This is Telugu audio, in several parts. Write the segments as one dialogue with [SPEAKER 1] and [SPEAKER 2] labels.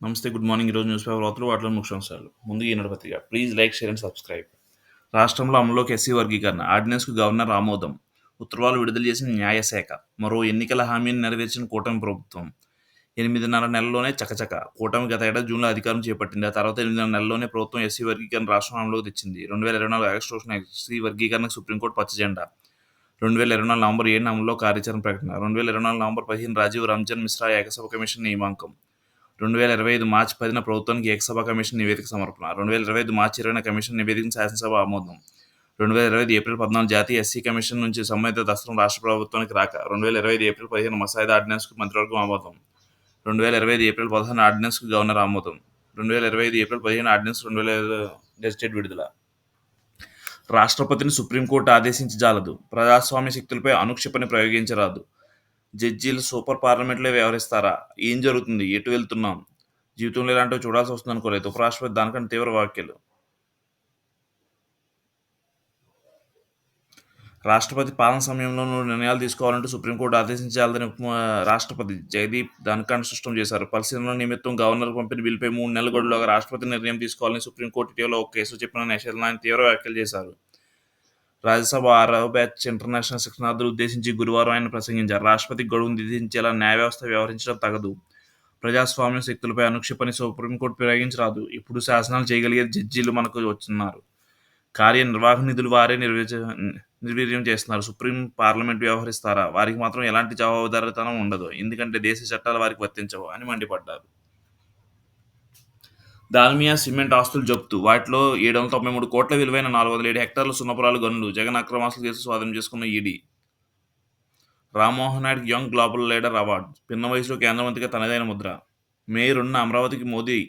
[SPEAKER 1] నమస్తే. Good morning. ఈరోజు న్యూస్ పేపర్ వార్తలు వాటిలో ముఖ్యాంశాలు. ముందు ఈనాడు పత్రిక. Please like, share and subscribe. రాష్ట్రంలో అమలులోకి ఎస్సీ వర్గీకరణ. ఆర్డినెన్స్కు గవర్నర్ ఆమోదం. ఉత్తర్వులు విడుదల చేసిన న్యాయశాఖ. మరో ఎన్నికల హామీని నెరవేర్చిన కూటమి ప్రభుత్వం. 8.5 నెలల్లోనే చకచక. కూటమి గత ఏడాది జూన్లో అధికారం చేపట్టింది. ఆ తర్వాత 8 నెలల్లోనే ప్రభుత్వం ఎస్సీ వర్గీకరణ రాష్ట్రం అమలులోకి తెచ్చింది. 2024 ఆగస్టు రోజున ఎస్సీ వర్గీకరణకు సుప్రీంకోర్టు పచ్చజెండా. 2024 నవంబర్ 7న అమలులో కార్యాచరణ ప్రకటన. 2024 నవంబర్ 15 రాజీవ్ రంజన్ మిశ్రా ఏకసభ కమిషన్ నియామకం. 2025 మార్చి 10న ప్రభుత్వానికి ఏకసభ కమిషన్ నివేదిక సమర్పణ. 2025 మార్చి 20న కమిషన్ నివేదికను శాసనసభ ఆమోదం. 2025 ఏప్రిల్ 14 జాతీయ ఎస్సీ కమిషన్ నుంచి సంబంధిత దస్త్రం రాష్ట్ర ప్రభుత్వానికి రాక. 2025 ఏప్రిల్ 15 మసాయిదా ఆర్డినెన్స్కు మంత్రివర్గం ఆమోదం. 2025 ఏప్రిల్ 16 ఆర్డినెన్స్కు గవర్నర్ ఆమోదం. 2025 ఏప్రిల్ 15 ఆర్డినెన్స్ 2025 గెజిటెడ్ విడుదల. రాష్ట్రపతిని సుప్రీంకోర్టు ఆదేశించి జాలదు. ప్రజాస్వామ్య శక్తులపై అనుక్షిపణి ప్రయోగించరాదు. జడ్జీలు సూపర్ పార్లమెంట్లో వ్యవహరిస్తారా? ఏం జరుగుతుంది? ఎటు వెళ్తున్నాం? జీవితంలో ఇలాంటివి చూడాల్సి వస్తుంది అనుకోలేదు. ఉపరాష్ట్రపతి దానికంటే తీవ్ర వ్యాఖ్యలు. రాష్ట్రపతి పాలన సమయంలో నిర్ణయాలు తీసుకోవాలంటూ సుప్రీంకోర్టు ఆదేశించాలని రాష్ట్రపతి జగదీప్ ధన్ఖడ్ స్పష్టం చేశారు. పరిశీలన నిమిత్తం గవర్నర్ పంపిన బిల్లుపై 3 నెలల గడువులోగా రాష్ట్రపతి నిర్ణయం తీసుకోవాలని సుప్రీంకోర్టు ఇటీవల ఒక కేసులో చెప్పిన నిషేధంలో ఆయన తీవ్ర వ్యాఖ్యలు చేశారు. రాజ్యసభ 6వ బ్యాచ్ ఇంటర్నేషనల్ శిక్షణార్థులు ఉద్దేశించి గురువారం ఆయన ప్రసంగించారు. రాష్ట్రపతికి గడువు విధించేలా న్యాయ వ్యవస్థ వ్యవహరించడం తగదు. ప్రజాస్వామ్య శక్తులపై అనుక్షిపణి సుప్రీంకోర్టు ప్రయోగించరాదు. ఇప్పుడు శాసనాలు చేయగలిగే జడ్జీలు మనకు వస్తున్నారు. కార్యనిర్వాహక నిధులు వారే నిర్వీర్యం చేస్తున్నారు. సుప్రీం పార్లమెంట్ వ్యవహరిస్తారా? వారికి మాత్రం ఎలాంటి జవాబుదారీతనం ఉండదు. ఎందుకంటే దేశ చట్టాలు వారికి వర్తించవు అని మండిపడ్డారు. దాల్మియా సిమెంట్ ఆస్తులు జప్తు. వాటిలో 793 కోట్ల విలువైన 407 హెక్టార్ల సున్నపురాలు గనులు. జగన్ అక్రమాస్తులు కేసు స్వాధీనం చేసుకున్న ఈడీ. రామ్మోహన్ నాయుడుకి యంగ్ గ్లోబల్ లీడర్ అవార్డు. పిన్న వయసులో కేంద్ర మంత్రిగా తనదైన ముద్ర. మే 2న అమరావతికి మోదీ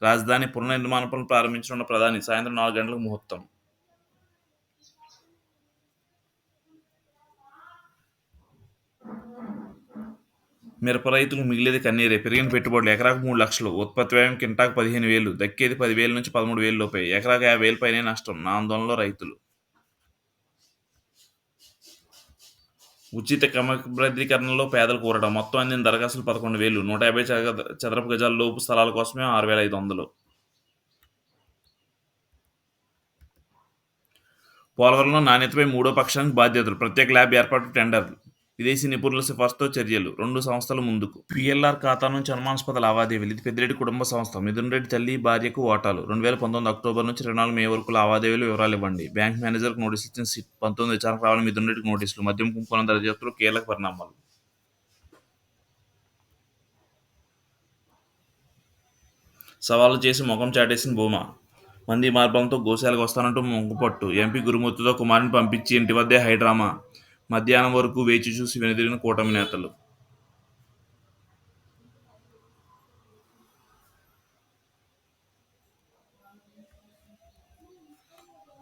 [SPEAKER 1] రాజధాని పునర్నిర్మాణ పనులు ప్రారంభించనున్న ప్రధాని. సాయంత్రం 4 గంటలకు ముహూర్తం. మిరప రైతులకు మిగిలేది కన్నీరే. పెరిగిన పెట్టుబడులు. ఎకరాకు 3 లక్షలు. ఉత్పత్తి వ్యయం కింటాకు 15,000. దక్కేది 10,000 నుంచి 13,000 లోపే. ఎకరాకు 50,000 పైనే నష్టం. నా ఆందోళనలో రైతులు. ఉచిత క్రమబద్ధీకరణలో పేదలు కోరడం. మొత్తం అందిన దరఖాస్తులు 11,000. 150 చదరపు గజాల లోపు స్థలాల కోసమే 6,500. పోలవరంలో నాణ్యతపై మూడో పక్షానికి బాధ్యతలు. ప్రత్యేక ల్యాబ్ ఏర్పాటు టెండర్లు. విదేశీ నిపుణుల సిఫార్సుతో చర్యలు. 2 సంస్థల ముందుకు. పిఎల్ఆర్ ఖాతా నుంచి అనుమానాస్పద లావాదేవీలు. ఇది పెద్దిరెడ్డి కుటుంబ సంస్థ. మిథున్ రెడ్డి తల్లి, భార్యకు వాటాలు. 2019 అక్టోబర్ నుంచి 24 మే వరకు లావాదేవీలు వివరాలు ఇవ్వండి. బ్యాంక్ మేనేజర్కు నోటీసులు ఇచ్చిన సిట్. 19 విచారణకు రావాలని మిథున్ రెడ్డికి నోటీసులు. మద్యం కుంభకోణం దర్యాప్తులో కీలక పరిణామాలు. సవాలు చేసి ముఖం చాటేసిన భూమా. మంది మార్బలంతో గోశాలకు వస్తానంటూ మొంగుపట్టు. ఎంపీ గురుమూర్తితో కుమారుని పంపించి ఇంటి వద్దే హైడ్రామా. మధ్యాహ్నం వరకు వేచి చూసి వెనుదిరిగిన కూటమి నేతలు.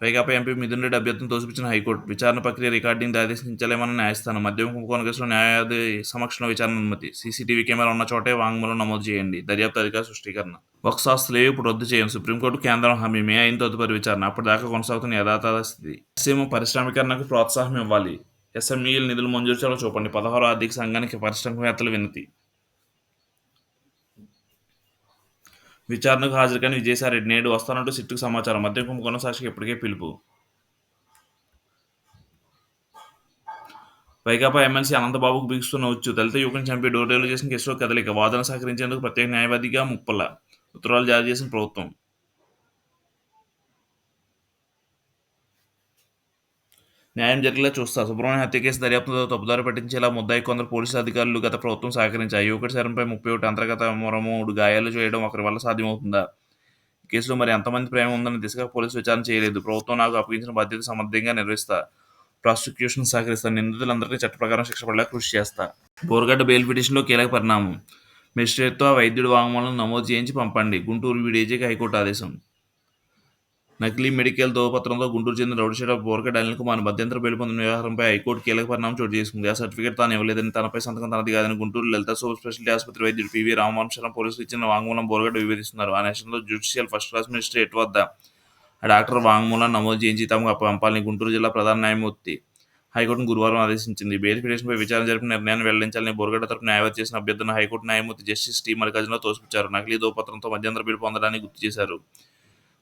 [SPEAKER 1] వైకాపా ఎంపీ మిథున్ రెడ్డి అభ్యర్థిని తోసిపుచ్చిన హైకోర్టు. విచారణ ప్రక్రియ రికార్డింగ్ ఆదేశించలేమన్న న్యాయస్థానం. మద్యం కుంభకోణ కేసులో న్యాయాధి సమక్షంలో విచారణ అనుమతి. సీసీటీవీ కెమెరా ఉన్న చోటే వాంగ్మూలం నమోదు చేయండి. దర్యాప్తు అధికార సృష్టీకరణ. వక్స్ ఆస్తులేవి ఇప్పుడు రద్దు చేయం. సుప్రీంకోర్టు కేంద్రం హామీ. మే 5 తదుపరి విచారణ. అప్పటిదాకా కొనసాగుతున్న యథాతథ స్థితి. రాయలసీమ పారిశ్రామికీకరణకు ప్రోత్సాహం ఇవ్వాలి. ఎస్ఎంఈల నిధులు మంజూరు చేయాలో చూపండి. 16వ ఆర్థిక సంఘానికి పారిశ్రామికవేత్తల వినతి. విచారణకు హాజరు కాని విజయసాయిరెడ్డి నేడు వస్తానంటూ సిట్టుకు సమాచారం. మద్యం కుంభకోణం సాక్షికి ఇప్పటికే పిలుపు. వైకాపా ఎమ్మెల్సీ అనంతబాబుకు బిగుస్తున్న ఉచ్చు. దళిత యువకుని చంపి డోర్ డెలివరీ చేసిన కేసులో కదలిక. వాదన సహకరించేందుకు ప్రత్యేక న్యాయవాదిగా ముప్పల. ఉత్తర్వులు జారీ చేసిన ప్రభుత్వం. న్యాయం జరిగేలా చూస్తా. సుబ్రహ్మణ్యం హత్య కేసు దర్యాప్తుతో తప్పుదారి పట్టించేలా ముద్దాయి కొందరు పోలీసు అధికారులు గత ప్రభుత్వం సహకరించాయి. యువకుడి శరీరంపై 31 అంతర్గత మరో 3 గాయాలు చేయడం ఒకరి వల్ల సాధ్యమవుతుందా? ఈ కేసులో మరి ఎంతమంది ప్రేమ ఉందన్న దిశగా పోలీసులు విచారణ చేయలేదు. ప్రభుత్వం నాకు అప్పగించిన బాధ్యత సమర్థంగా నిర్వహిస్తా. ప్రాసిక్యూషన్ సహకరిస్తా. నిందితులందరికీ చట్ట ప్రకారం శిక్ష పడేలా కృషి చేస్తా. బోరగడ్డ బెయిల్ పిటిషన్లో కీలక పరిణామం. మెజిస్ట్రేట్తో ఆ వైద్యుడి వాంగ్మూలం నమోదు చేయించి పంపండి. గుంటూరు డీజీకి హైకోర్టు ఆదేశం. నకిలీ మెడికల్ ధృవపత్రంతో గుంటూరు చెందిన రౌడీషీటర్ బోరగడ్డ అనిల్ కుమార్ మధ్యంతర బెయిల్ పొందిన వ్యవహారంపై హైకోర్టు కీలక పరిణామం చోటు చేసుకుంది. ఆ సర్టిఫికేట్ తాను ఇవ్వలేదని, తనపై సంతకం తనది కాదని గుంటూరు లలిత సూపర్ స్పెషాలిటీ ఆసుపత్రి వైద్యుడు పివి రామవంశరం పోలీసులు ఇచ్చిన వాంగ్మూలం బోరగడ్డ వివరిస్తున్నారు. ఆ national judicial first class magistrate వద్ద ఆ డాక్టర్ వాంగ్మూలాన్ని నమోదు చేయించి తమకు పంపాలని గుంటూరు జిల్లా ప్రధాన న్యాయమూర్తి హైకోర్టును గురువారం ఆదేశించింది. బెయిల్ పిటిషన్పై విచారణ జరిపిన నిర్ణయాన్ని వెల్లడించాలని బోర్గడ్డ తరపున న్యాయవాది చేసిన అభ్యర్థన హైకోర్టు న్యాయమూర్తి జస్టిస్ టి. మల్లికార్జునరావు తోసిపుచ్చారు. నకిలీ ధృవపత్రంతో మధ్యంతర బెయిల్ పొందడాన్ని గుర్తు చేశారు.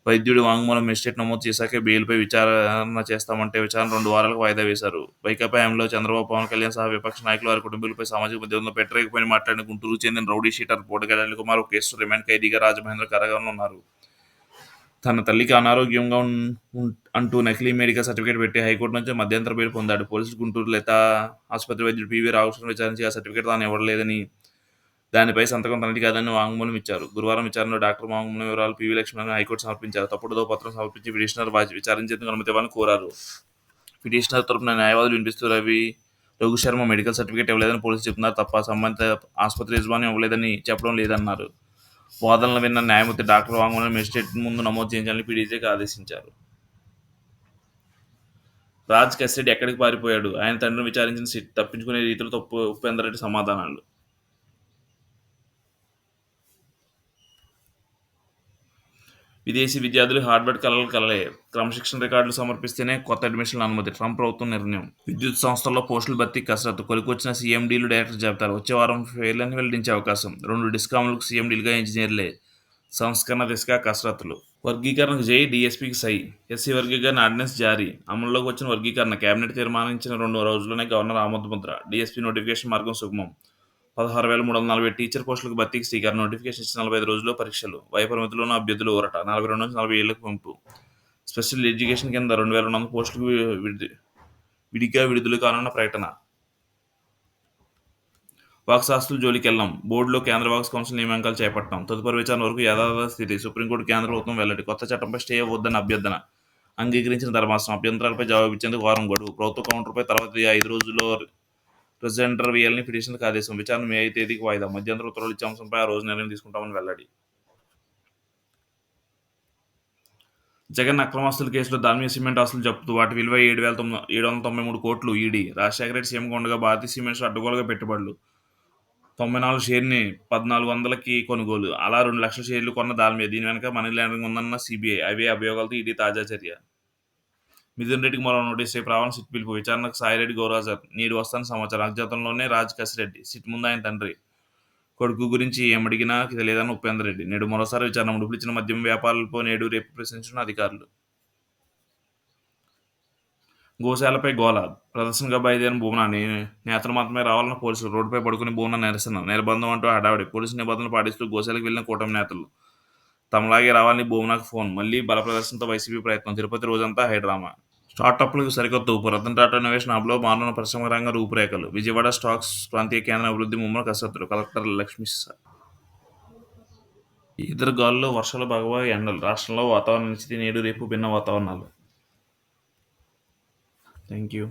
[SPEAKER 1] వైద్యుడి వాంగ్మూలం మెజిస్ట్రేట్ నమోదు చేశాకే బెయిల్పై విచారణ చేస్తామంటే విచారణ 2 వారాలకు వాయిదా వేశారు. వైకాపా హయాంలో చంద్రబాబు, పవన్ కళ్యాణ్ సహా విపక్ష నాయకులు వారి కుటుంబీకులపై సామాజిక మాధ్యమంలో పెట్టరేకపోయిన మాట్లాడిన గుంటూరుకు చెందిన రౌడీ షీటర్ పోటుగాడి అనిల్ కుమార్ ఒక కేసులో రిమాండ్ ఖైదీగా రాజమహేంద్ర కారాగారంలో ఉన్నారు. తన తల్లికి అనారోగ్యంగా అంటూ నకిలీ మెడికల్ సర్టిఫికేట్ పెట్టి హైకోర్టు నుంచి మధ్యంతర బెయిల్ పొందాడు. పోలీసులు గుంటూరు లతా ఆసుపత్రి వైద్యుడు పివి రామకృష్ణ విచారించి ఆ సర్టిఫికేట్ తాను ఇవ్వలేదని, దానిపై సంతకం తనది కాదని వాంగ్మూలం ఇచ్చారు. గురువారం విచారణలో డాక్టర్ వాంగ్మూలం వివరాలు పివి లక్ష్మణ్ హైకోర్టు సమర్పించారు. తప్పుడు ధృవపత్రం సమర్పించి పిటిషనర్ విచారించేందుకు అనుమతి ఇవ్వాలని కోరారు. పిటిషనర్ తరపున న్యాయవాదులు వినిపిస్తూ రఘు శర్మ మెడికల్ సర్టిఫికేట్ ఇవ్వలేదని పోలీసులు చెబుతున్నారు తప్ప సంబంధిత ఆసుపత్రి యజమాని ఇవ్వలేదని చెప్పడం లేదన్నారు. వాదనలు విన్న న్యాయమూర్తి డాక్టర్ వాంగ్మూలం మెజిస్ట్రేట్ ముందు నమోదు చేయించాలని పీడీజేకి ఆదేశించారు. రాజ్ కసిరెడ్డి ఎక్కడికి పారిపోయాడు? ఆయన తండ్రిని విచారించిన సిట్ తప్పించుకునే రీతిలో ఉపేందర్ రెడ్డి సమాధానాలు. విదేశీ విద్యార్థులు హార్వర్డ్ కలలు కలలే. క్రమశిక్షణ రికార్డులు సమర్పిస్తేనే కొత్త అడ్మిషన్ల అనుమతి. ట్రంప్ ప్రభుత్వం నిర్ణయం. విద్యుత్ సంస్థల్లో పోస్టుల భర్తీ కసరత్తు. కొలికొచ్చిన సీఎండీలు, డైరెక్టర్ జాబితాలు. వచ్చే వారం ఫెయిర్లను వెల్లడించే అవకాశం. 2 డిస్కామ్లకు సీఎండీలుగా ఇంజనీర్లే. సంస్కరణ దిశగా కసరత్తులు. వర్గీకరణకు జై, డీఎస్పీకి సై. ఎస్సీ వర్గీకరణ ఆర్డినెన్స్ జారీ. అమలులోకి వచ్చిన వర్గీకరణ కేబినెట్ తీర్మానించిన 2 రోజుల్లోనే గవర్నర్ ఆమోదముద్ర. డీఎస్పీ నోటిఫికేషన్ మార్గం సుగమం. 16,340 టీచర్ పోస్టులకు భర్తీకి శ్రీకారం. నోటిఫికేషన్ ఇచ్చిన 45 రోజుల్లో పరీక్షలు. వయోపరిమితిలోనూ అభ్యర్థులు ఊరట. 42-40 ఏళ్లకు పెంపు. స్పెషల్ ఎడ్యుకేషన్ కింద 2,200 పోస్టులకు విడిగా విడుదల కానున్న ప్రకటన. వాక్స్ ఆస్తుల జోలికెళ్లాం. బోర్డులో కేంద్ర వాక్స్ కౌన్సిల్ నియామకాలు చేపట్టాం. తదుపరి విచారణ వరకు యథాస్థితి. సుప్రీంకోర్టు కేంద్ర ప్రభుత్వం వెల్లడి. కొత్త చట్టంపై స్టే ఇవ్వొద్దన్న అభ్యర్థన అంగీకరించిన ధర్మాసనం. అభ్యంతరాలపై జవాబిచ్చేందుకు వారం గడువు. ప్రభుత్వ కౌంటర్పై తర్వాతి 5 రోజుల్లో రిజెండర్ వేయాలని పిటిషనర్లకు ఆదేశం. విచారణ మే 5 తేదీకి వాయిదా. మధ్యంతర ఉత్తర్వులు ఇచ్చే అంశంపై ఆ రోజు నిర్ణయం తీసుకుంటామని వెల్లడి. జగన్ అక్రమాస్తుల కేసులో దాల్మియా సిమెంట్ ఆస్తులు జప్తు. వాటి విలువ 793 కోట్లు. ఈడీ. రాజశేఖర రెడ్డి సీఎంగా ఉండగా భారతీయ సిమెంట్స్ అడ్డగోలుగా పెట్టుబడులు. 94 షేర్ని 1,400కి కొనుగోలు. అలా 2 లక్షల షేర్లు కొన్న దాల్మియా. దీని వెనక మనీ లాండరింగ్ ఉందన్న సీబీఐ. అవే అభియోగాలతో ఈడీ తాజా చర్య. మిథున్ రెడ్డికి మరో నోటీసు. రేపు రావాలని సిట్ పిలుపు. విచారణకు సాయిరెడ్డి గౌరాజర్. నేడు వస్తానని సమాచారం. అజ్ఞాతంలోనే రాజ్ కసిరెడ్డి. సిట్ ముందు ఆయన తండ్రి. కొడుకు గురించి ఏమడిగినా తెలియదన్న ఉపేందర్ రెడ్డి. నేడు మరోసారి విచారణ. ముడుపులు ఇచ్చిన మద్యం వ్యాపారులపై నేడు రేపు ప్రశ్నించిన అధికారులు. గోశాలపై గోల. ప్రదర్శనగా బయలుదేరిన భూమన. నేతలు మాత్రమే రావాలన్న పోలీసులు. రోడ్డుపై పడుకుని భూమన నిరసన. నిర్బంధం అంటూ హడావిడి. పోలీసు నిబంధనలు పాటిస్తూ గోశాలకు వెళ్లిన కూటమి నేతలు. తమలాగే రావాలని భూమనకు ఫోన్. మళ్లీ బల ప్రదర్శనతో వైసీపీ ప్రయత్నం. తిరుపతి రోజంతా హైడ్రామా. స్టార్టప్లకు సరికొత్త ఊపు. రతన్ టాటా ఇన్నోవేషన్ హబ్లో మారనున్న పరిశ్రమ రంగ రూపురేఖలు. విజయవాడ స్టాక్స్ ప్రాంతీయ కేంద్రం అభివృద్ధి ముమ్మర కసరత్తులు. కలెక్టర్ లక్ష్మీశ. ఈదురుగాలులు, వర్షాలు భగవా ఎండలు. రాష్ట్రంలో వాతావరణ నిశ్చితి. నేడు రేపు భిన్న వాతావరణాలు. Thank you.